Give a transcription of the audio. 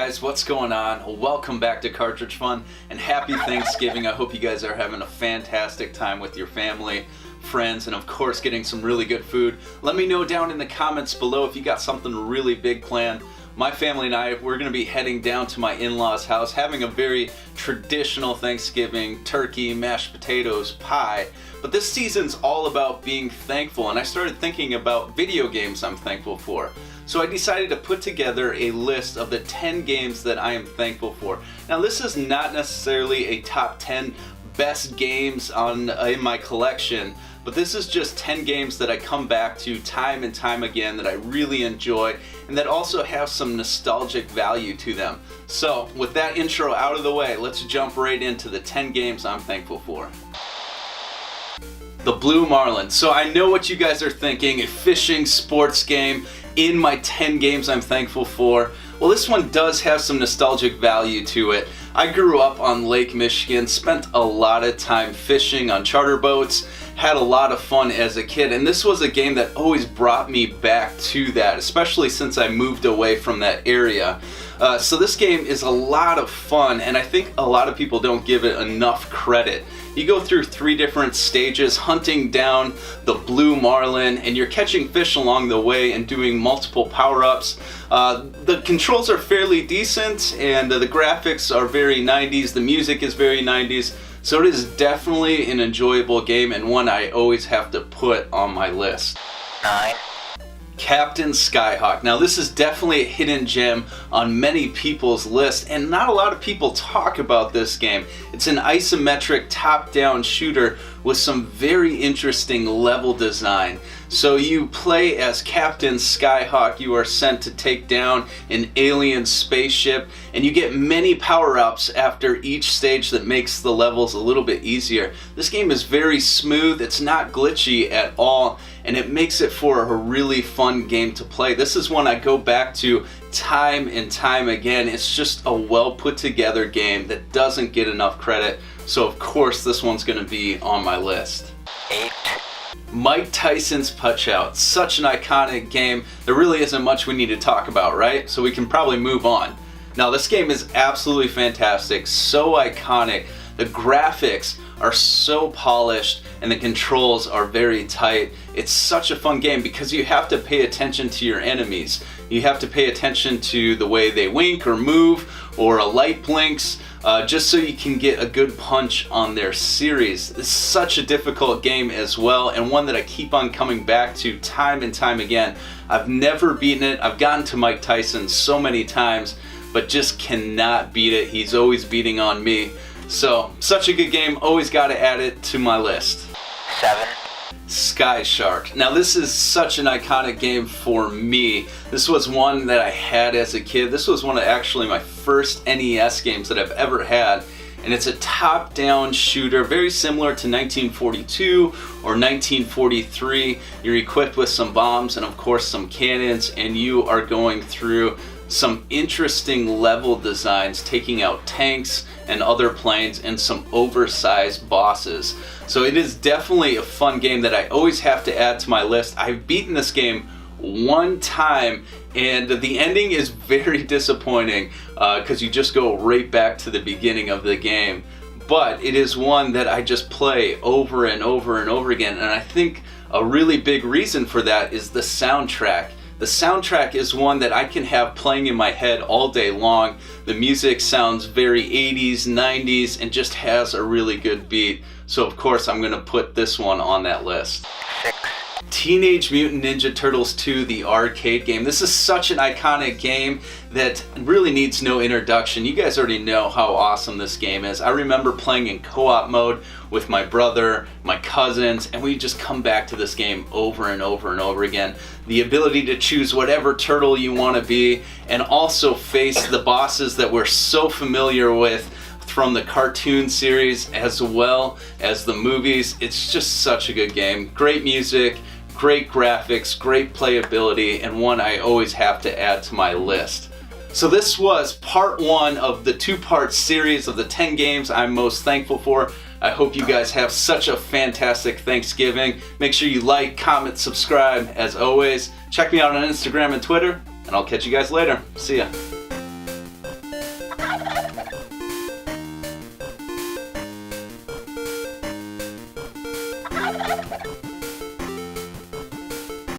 guys, what's going on? Welcome back to Cartridge Fun and happy Thanksgiving. I hope you guys are having a fantastic time with your family, friends, and of course getting some really good food. Let me know down in the comments below if you got something really big planned. My family and I, we're going to be heading down to my in-laws' house, having a very traditional Thanksgiving, turkey, mashed potatoes, pie. But this season's all about being thankful, and I started thinking about video games I'm thankful for. So I decided to put together a list of the 10 games that I am thankful for. Now this is not necessarily a top 10 best games in my collection, but this is just 10 games that I come back to time and time again that I really enjoy and that also have some nostalgic value to them. So with that intro out of the way, let's jump right into the 10 games I'm thankful for. The Blue Marlin. So I know what you guys are thinking, a fishing sports game in my 10 games I'm thankful for. Well, this one does have some nostalgic value to it. I grew up on Lake Michigan, spent a lot of time fishing on charter boats, had a lot of fun as a kid, and this was a game that always brought me back to that, especially since I moved away from that area. So this game is a lot of fun, and I think a lot of people don't give it enough credit. You go through 3 different stages, hunting down the blue marlin, and you're catching fish along the way and doing multiple power-ups. The controls are fairly decent, and the graphics are very 90s, the music is very 90s, so it is definitely an enjoyable game and one I always have to put on my list. 9. Captain Skyhawk. Now this is definitely a hidden gem on many people's list, and not a lot of people talk about this game. It's an isometric top-down shooter with some very interesting level design. So you play as Captain Skyhawk. You are sent to take down an alien spaceship, and you get many power-ups after each stage that makes the levels a little bit easier. This game is very smooth, it's not glitchy at all, and it makes it for a really fun game to play. This is one I go back to time and time again. It's just a well put together game that doesn't get enough credit, so of course this one's going to be on my list. 8. Mike Tyson's Punch-Out. Such an iconic game. There really isn't much we need to talk about, right? So we can probably move on. Now this game is absolutely fantastic, so iconic. The graphics are so polished and the controls are very tight. It's such a fun game because you have to pay attention to your enemies. You have to pay attention to the way they wink or move, or a light blinks, just so you can get a good punch on their series. It's such a difficult game as well, and one that I keep on coming back to time and time again. I've never beaten it. I've gotten to Mike Tyson so many times, but just cannot beat it. He's always beating on me. So, such a good game, always got to add it to my list. 7. Sky Shark. Now this is such an iconic game for me. This was one that I had as a kid. This was one of actually my first NES games that I've ever had. And it's a top-down shooter, very similar to 1942 or 1943. You're equipped with some bombs and of course some cannons, and you are going through some interesting level designs, taking out tanks and other planes and some oversized bosses. So it is definitely a fun game that I always have to add to my list. I've beaten this game one time, and the ending is very disappointing because you just go right back to the beginning of the game. But it is one that I just play over and over and over again, and I think a really big reason for that is the soundtrack. The soundtrack is one that I can have playing in my head all day long. The music sounds very 80s, 90s, and just has a really good beat. So of course I'm going to put this one on that list. 6. Teenage Mutant Ninja Turtles 2, the arcade game. This is such an iconic game that really needs no introduction. You guys already know how awesome this game is. I remember playing in co-op mode with my brother, my cousins, and we just come back to this game over and over and over again. The ability to choose whatever turtle you want to be, and also face the bosses that we're so familiar with from the cartoon series as well as the movies. It's just such a good game. Great music, great graphics, great playability, and one I always have to add to my list. So this was part 1 of the 2-part series of the 10 games I'm most thankful for. I hope you guys have such a fantastic Thanksgiving. Make sure you like, comment, subscribe. As always, check me out on Instagram and Twitter, and I'll catch you guys later. See ya.